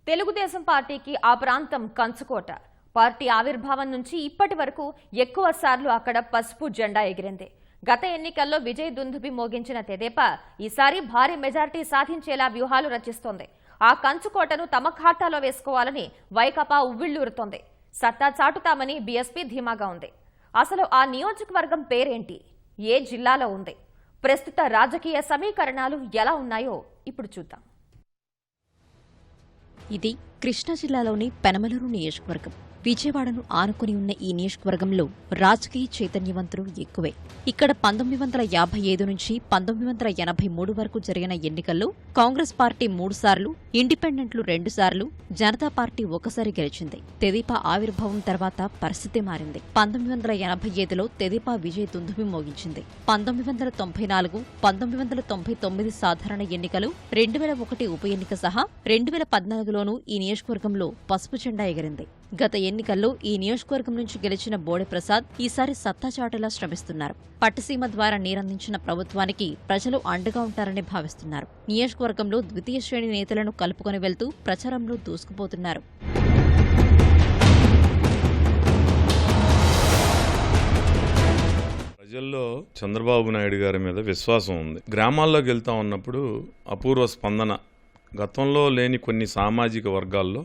తెలుగుదేశం పార్టీకి ఆ ప్రాంతం కంచుకోట. పార్టీ ఆవిర్భావం నుంచి ఇప్పటి వరకు ఎక్కువ సార్లు అక్కడ పసుపు జెండా ఎగిరింది. గత ఎన్నికల్లో విజయ్ దుందుబి మోగించిన తెదేపా ఈసారి భారీ మెజారిటీ సాధించేలా వ్యూహాలు రచిస్తోంది. ఆ కంచుకోటను తమ ఖాతాలో వేసుకోవాలని వైకాపా ఉవ్విళ్లూరుతోంది. సత్తా చాటుతామని బీఎస్పీ ధీమాగా ఉంది. అసలు ఆ నియోజకవర్గం పేరేంటి? ఏ జిల్లాలో ఉంది? ప్రస్తుత రాజకీయ సమీకరణాలు ఎలా ఉన్నాయో ఇప్పుడు చూద్దాం. ఇది కృష్ణా జిల్లాలోని పెనమలూరు నియోజకవర్గం. విజయవాడను ఆనుకుని ఉన్న ఈ నియోజకవర్గంలో రాజకీయ చైతన్యవంతులు ఎక్కువే. ఇక్కడ 1955 నుంచి 1983 వరకు జరిగిన ఎన్నికల్లో కాంగ్రెస్ పార్టీ 3 సార్లు, ఇండిపెండెంట్లు 2 సార్లు, జనతా పార్టీ 1 సారి గెలిచింది. తెదేపా ఆవిర్భావం తర్వాత పరిస్థితి మారింది. 1985లో తెదేపా విజయ్ దుందుబి మోగించింది. 1994, 1999 సాధారణ ఎన్నికలు, 2001 ఉప ఎన్నిక సహా 2014లోనూ ఈ నియోజకవర్గంలో పసుపు జెండా ఎగిరింది. గత ఎన్నికల్లో ఈ నియోజకవర్గం నుంచి గెలిచిన బోడె ప్రసాద్ ఈసారి సత్తా చాటేలా శ్రమిస్తున్నారు. పట్టసీమ ద్వారా నీరందించిన ప్రభుత్వానికి ప్రజలు అండగా ఉంటారని భావిస్తున్నారు. నియోజకవర్గంలో ద్వితీయ శ్రేణి నేతలను కలుపుకొని వెళ్తూ ప్రచారంలో దూసుకుపోతున్నారు. ప్రజల్లో చంద్రబాబు నాయుడు గారి మీద విశ్వాసం ఉంది. గ్రామాల్లోకి వెళ్తా ఉన్నప్పుడు అపూర్వ స్పందన. గతంలో లేని కొన్ని సామాజిక వర్గాల్లో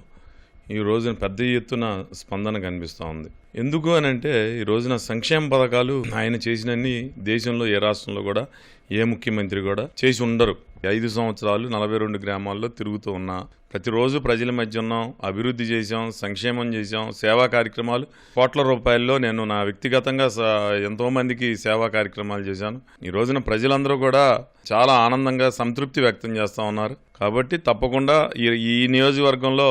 ఈ రోజున పెద్ద ఎత్తున స్పందన కనిపిస్తూ ఉంది. ఎందుకు అనంటే ఈ రోజున సంక్షేమ పథకాలు ఆయన చేసినన్ని దేశంలో ఏ రాష్ట్రంలో కూడా ఏ ముఖ్యమంత్రి కూడా చేసి ఉండరు. 5 సంవత్సరాలు 42 గ్రామాల్లో తిరుగుతూ ఉన్నా, ప్రతిరోజు ప్రజల మధ్య ఉన్నాం, అభివృద్ధి చేశాం, సంక్షేమం చేశాం, సేవా కార్యక్రమాలు కోట్ల రూపాయల్లో నేను నా వ్యక్తిగతంగా ఎంతోమందికి సేవా కార్యక్రమాలు చేశాను. ఈ రోజున ప్రజలందరూ కూడా చాలా ఆనందంగా సంతృప్తి వ్యక్తం చేస్తూ ఉన్నారు. కాబట్టి తప్పకుండా ఈ నియోజకవర్గంలో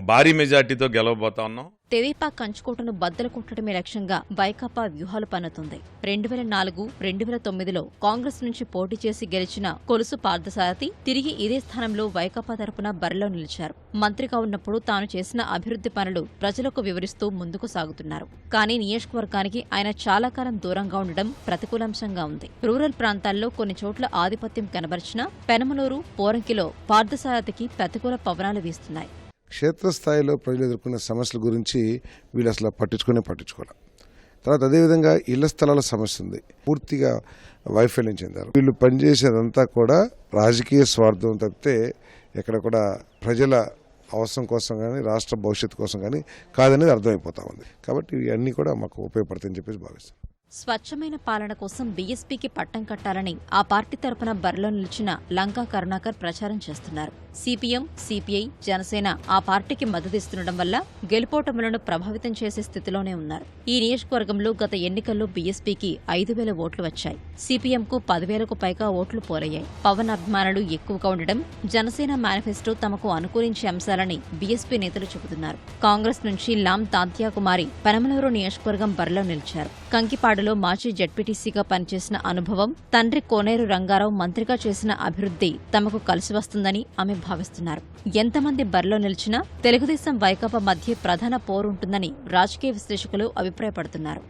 భారీ మెజార్టీతో గెలవబోతా ఉన్నాం. తెదేపా కంచుకోటను బద్దలు కొట్టడమే లక్ష్యంగా వైకాపా వ్యూహాలు పన్నుతుంది. 2004, 2009లో కాంగ్రెస్ నుంచి పోటీ చేసి గెలిచిన కొలుసు పార్థసారథి తిరిగి ఇదే స్థానంలో వైకాపా తరపున బరిలో నిలిచారు. మంత్రిగా ఉన్నప్పుడు తాను చేసిన అభివృద్ధి పనులు ప్రజలకు వివరిస్తూ ముందుకు సాగుతున్నారు. కానీ నియోజకవర్గానికి ఆయన చాలా కాలం దూరంగా ఉండడం ప్రతికూలాంశంగా ఉంది. రూరల్ ప్రాంతాల్లో కొన్ని చోట్ల ఆధిపత్యం కనబరిచినా పెనమలూరు, పోరంకిలో పార్థసారథికి ప్రతికూల పవనాలు వీస్తున్నాయి. క్షేత్రస్థాయిలో ప్రజలు ఎదుర్కొన్న సమస్యల గురించి వీళ్ళు అసలు పట్టించుకోవాలి. తర్వాత అదేవిధంగా ఇళ్ల స్థలాల సమస్య ఉంది, పూర్తిగా వైఫల్యం చెందారు. వీళ్ళు పనిచేసేదంతా కూడా రాజకీయ స్వార్థం తప్పితే ఎక్కడ కూడా ప్రజల అవసరం కోసం కానీ రాష్ట్ర భవిష్యత్తు కోసం కానీ కాదనేది అర్థమైపోతా ఉంది. కాబట్టి ఇవన్నీ కూడా మాకు ఉపయోగపడతాయని చెప్పేసి భావిస్తాం. స్వచ్ఛమైన పాలన కోసం బీఎస్పీకి పట్టం కట్టాలని ఆ పార్టీ తరపున బరిలో నిలిచిన లంకా కరుణాకర్ ప్రచారం చేస్తున్నారు. సిపిఎం, సిపిఐ, జనసేన ఆ పార్టీకి మద్దతిస్తుండడం వల్ల గెలుపోటములను ప్రభావితం చేసే స్థితిలోనే ఉన్నారు. ఈ నియోజకవర్గంలో గత ఎన్నికల్లో బీఎస్పీకి 5,000 ఓట్లు వచ్చాయి. సిపిఎంకు 10,000కు పైగా ఓట్లు పోలయ్యాయి. పవన్ అభిమానులు ఎక్కువగా ఉండడం, జనసేన మేనిఫెస్టో తమకు అనుకూలించే అంశాలని బీఎస్పీ నేతలు చెబుతున్నారు. కాంగ్రెస్ నుంచి లామ్ తాంత్యాకుమారి పెనమలూరు నియోజకవర్గం బరిలో నిలిచారు. కంకిపాడులో మాజీ జడ్పీటీసీగా పనిచేసిన అనుభవం, తండ్రి కోనేరు రంగారావు మంత్రిగా చేసిన అభివృద్ధి తమకు కలిసి వస్తుందని ఆమె భావిస్తున్నారు. ఎంతమంది బరిలో నిలిచినా తెలుగుదేశం వైకాపా మధ్య ప్రధాన పోరుంటుందని రాజకీయ విశ్లేషకులు అభిప్రాయపడుతున్నారు.